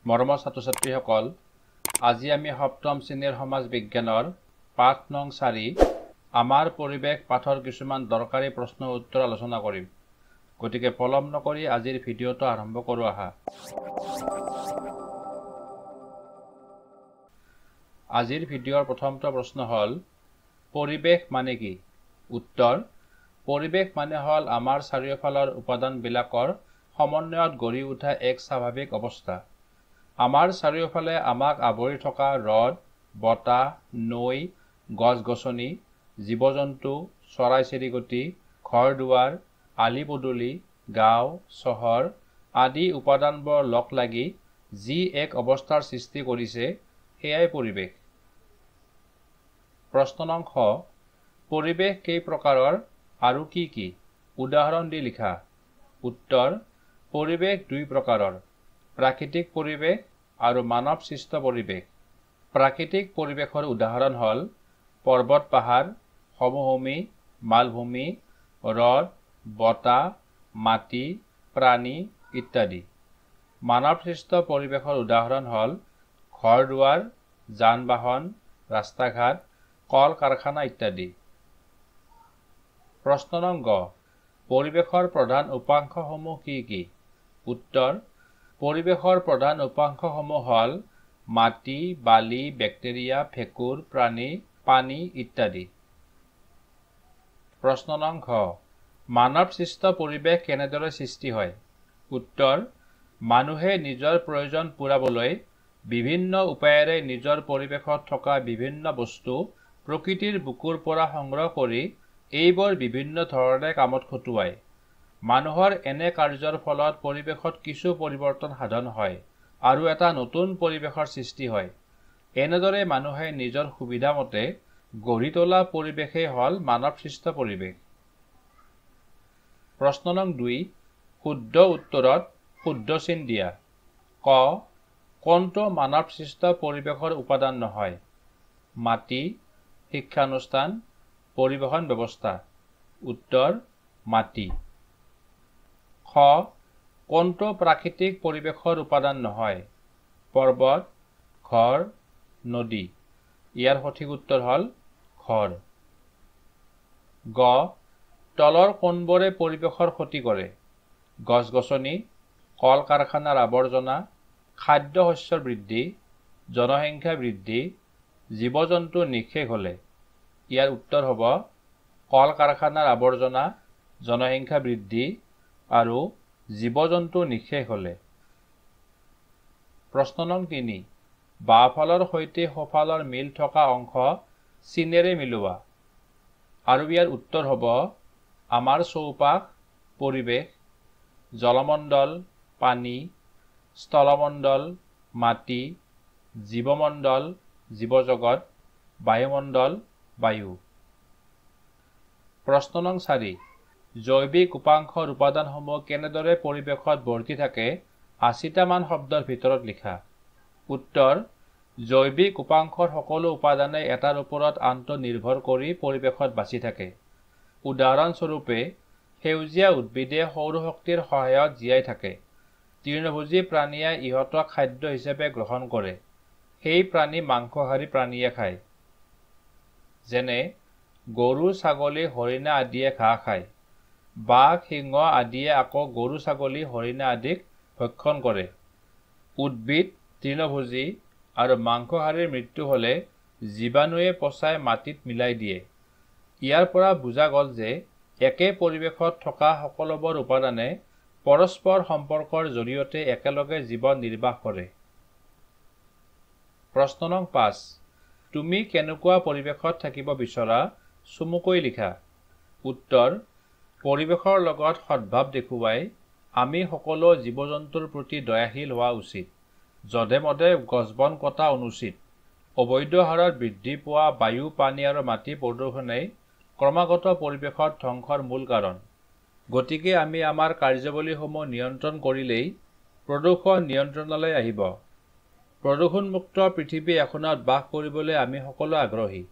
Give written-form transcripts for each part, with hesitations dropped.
মৰমৰ ছাত্ৰ-ছাত্ৰীসকল, আজি আমি সপ্তম শ্ৰেণীৰ সমাজ বিজ্ঞানৰ পাঠ নং 4 আমাৰ পৰিৱেশ পাঠৰ কিছুমান দৰকাৰী প্ৰশ্ন উত্তৰ আলোচনা কৰিম। গতিকে পলম নকৰি আজিৰ ভিডিঅটো আৰম্ভ কৰোঁ আহা। আজিৰ ভিডিঅৰ প্ৰথমটো প্ৰশ্ন হ'ল পৰিৱেশ মানে কি? উত্তৰ: পৰিৱেশ মানে হ'ল আমাৰ চাৰিওফালৰ উপাদানবিলাকৰ সমন্বয়ত গঢ়ি উঠা এক স্বাভাৱিক অৱস্থা। আমাৰ চাৰিওফালে আমাক আৱৰি থকা ৰ'দ, বতাহ, নৈ, গছ-গছনি, জীৱ-জন্তু, চৰাই-চিৰিকটি, ঘৰ-দুৱাৰ, আলি-পদূলি, গাঁও, চহৰ আদি উপাদানবোৰ লগ লাগি যি এক অৱস্থাৰ সৃষ্টি কৰিছে, সেয়াই পৰিৱেশ। প্ৰশ্ন নং খ: পৰিৱেশ কেই প্ৰকাৰৰ আৰু কি কি? উদাহৰণ দি লিখা। উত্তৰ: পৰিৱেশ দুই প্ৰকাৰৰ: প্ৰাকৃতিক পৰিৱেশ আৰু মানৱ সৃষ্ট পৰিৱেশ। প্ৰাকৃতিক পৰিৱেশৰ উদাহৰণ হ'ল পৰ্বত-পাহাৰ, সমভূমি, মালভূমি, হ্ৰদ, বতাহ, মাটি, প্ৰাণী ইত্যাদি। মানৱ সৃষ্ট পৰিৱেশৰ উদাহৰণ হ'ল ঘৰ-দুৱাৰ, যান-বাহন, ৰাস্তা-ঘাট, কল-কাৰখানা ইত্যাদি। প্ৰশ্ন নং গ: পৰিৱেশৰ প্ৰধান উপাংশসমূহ কি কি? উত্তৰ: পৰিৱেশৰ প্ৰধান উপাংশসমূহ হ'ল মাটি, বালি, বেক্টেৰিয়া, ভেঁকুৰ, প্ৰাণী, পানী ইত্যাদি। প্ৰশ্ন নং ঘ: মানৱ সৃষ্ট পৰিৱেশ কেনেদৰে সৃষ্টি হয়? উত্তৰ: মানুহে নিজৰ প্ৰয়োজন পূৰাবলৈ বিভিন্ন উপায়েৰে নিজৰ পৰিৱেশত থকা বিভিন্ন বস্তু প্ৰকৃতিৰ বুকুৰ পৰা সংগ্ৰহ কৰি এইবোৰ বিভিন্ন ধৰণে কামত খটুৱায়। মানুহৰ এনে কাৰ্যৰ ফলত পৰিৱেশত কিছু পৰিৱৰ্তন সাধন হয় আৰু এটা নতুন পৰিৱেশৰ সৃষ্টি হয়। এনেদৰে মানুহে নিজৰ সুবিধামতে গঢ়ি তোলা পৰিৱেশেই হ'ল মানৱ সৃষ্ট পৰিৱেশ। প্ৰশ্ন নং 2: শুদ্ধ উত্তৰত শুদ্ধ চিন দিয়া। ক: কোনটো মানৱ সৃষ্ট পৰিৱেশৰ উপাদান নহয়? মাটি, শিক্ষানুষ্ঠান, পৰিবহণ ব্যৱস্থা। উত্তৰ: মাটি। খ: কোনটো প্ৰাকৃতিক পৰিৱেশৰ উপাদান নহয়? পৰ্বত, ঘৰ, নদী। ইয়াৰ সঠিক উত্তৰ হ'ল ঘৰ। গ: তলৰ কোনবোৰে পৰিৱেশৰ ক্ষতি কৰে? গছ-গছনি, কল-কাৰখানাৰ আৱৰ্জনা, খাদ্য-শস্যৰ বৃদ্ধি, জনসংখ্যা বৃদ্ধি, জীৱ-জন্তু নিঃশেষ হ'লে। ইয়াৰ উত্তৰ হ'ব কল-কাৰখানাৰ আৱৰ্জনা, জনসংখ্যা বৃদ্ধি আৰু জীৱ-জন্তু নিঃশেষ হ'লে। প্ৰশ্ন নং 3: বাওঁফালৰ সৈতে সোঁফালৰ মিল থকা অংশ চিনেৰে মিলোৱা। আৰু ইয়াৰ উত্তৰ হ'ব আমাৰ চৌপাশ, পৰিৱেশ, জলমণ্ডল, পানী, স্থলমণ্ডল, মাটি, জীৱমণ্ডল, জীৱজগত, বায়ুমণ্ডল, বায়ু। প্ৰশ্ন নং 4: জৈৱিক উপাংশৰ উপাদানসমূহ কেনেদৰে পৰিৱেশত বৰ্তি থাকে ৮০টা মান শব্দৰ ভিতৰত লিখা। উত্তৰ: জৈৱিক উপাংশৰ সকলো উপাদানে এটাৰ ওপৰত আনটো নিৰ্ভৰ কৰি পৰিৱেশত বাছি থাকে। উদাহৰণস্বৰূপে, সেউজীয়া উদ্ভিদে সৌৰশক্তিৰ সহায়ত জীয়াই থাকে। তৃণভোজী প্ৰাণীয়ে ইহঁতক খাদ্য হিচাপে গ্ৰহণ কৰে। সেই প্ৰাণী মাংসাহাৰী প্ৰাণীয়ে খায়। যেনে গৰু, ছাগলী, হৰিণা আদিয়ে ঘাঁহ খায়। বাঘ, সিংহ আদিয়ে আকৌ গৰু, ছাগলী, হৰিণা আদিক ভক্ষণ কৰে। উদ্ভিদ তৃণভোজী আৰু মাংসাহাৰীৰ মৃত্যু হ'লে জীৱাণুৱে পচাই মাটিত মিলাই দিয়ে। ইয়াৰ পৰা বুজা গ'ল যে একে পৰিৱেশত থকা সকলোবোৰ উপাদানে পৰস্পৰ সম্পৰ্কৰ জৰিয়তে একেলগে জীৱন নিৰ্বাহ কৰে। প্ৰশ্ন নং 5: তুমি কেনেকুৱা পৰিৱেশত থাকিব বিচৰা চমুকৈ লিখা। উত্তৰ: পৰিৱেশৰ লগত সদ্ভাৱ দেখুৱাই আমি সকলো জীৱ-জন্তুৰ প্ৰতি দয়াশীল হোৱা উচিত। যধে-মধে গছ-বন কটা অনুচিত। অবৈধ হাৰত বৃদ্ধি পোৱা বায়ু, পানী আৰু মাটি প্ৰদূষণেই ক্ৰমাগত পৰিৱেশৰ ধ্বংসৰ মূল কাৰণ। গতিকে আমি আমাৰ কাৰ্যাৱলীসমূহ নিয়ন্ত্ৰণ কৰিলেই প্ৰদূষণ নিয়ন্ত্ৰণলৈ আহিব। প্ৰদূষণমুক্ত পৃথিৱী এখনত বাস কৰিবলৈ আমি সকলো আগ্ৰহী।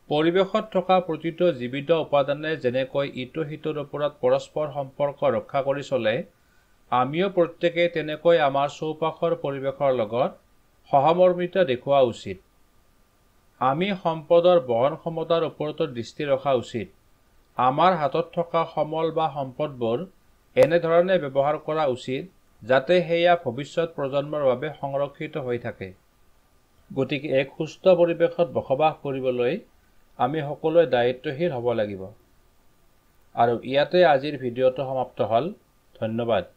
পৰিৱেশত থকা প্ৰতিটো জীৱিত উপাদানে যেনেকৈ ইটো সিটোৰ ওপৰত পৰস্পৰ সম্পৰ্ক ৰক্ষা কৰি চলে, আমিও প্ৰত্যেকেই তেনেকৈ আমাৰ চৌপাশৰ পৰিৱেশৰ লগত সহমৰ্মিতা দেখুওৱা উচিত। আমি সম্পদৰ বহন ক্ষমতাৰ ওপৰতো দৃষ্টি ৰখা উচিত। আমাৰ হাতত থকা সমল বা সম্পদবোৰ এনেধৰণে ব্যৱহাৰ কৰা উচিত যাতে সেয়া ভৱিষ্যত প্ৰজন্মৰ বাবে সংৰক্ষিত হৈ থাকে। গতিকে এক সুস্থ পৰিৱেশত বসবাস কৰিবলৈ আমি সকলোৱে দায়িত্বশীল হ'ব লাগিব। আৰু ইয়াতে আজিৰ ভিডিঅ'টো সমাপ্ত হ'ল। ধন্যবাদ।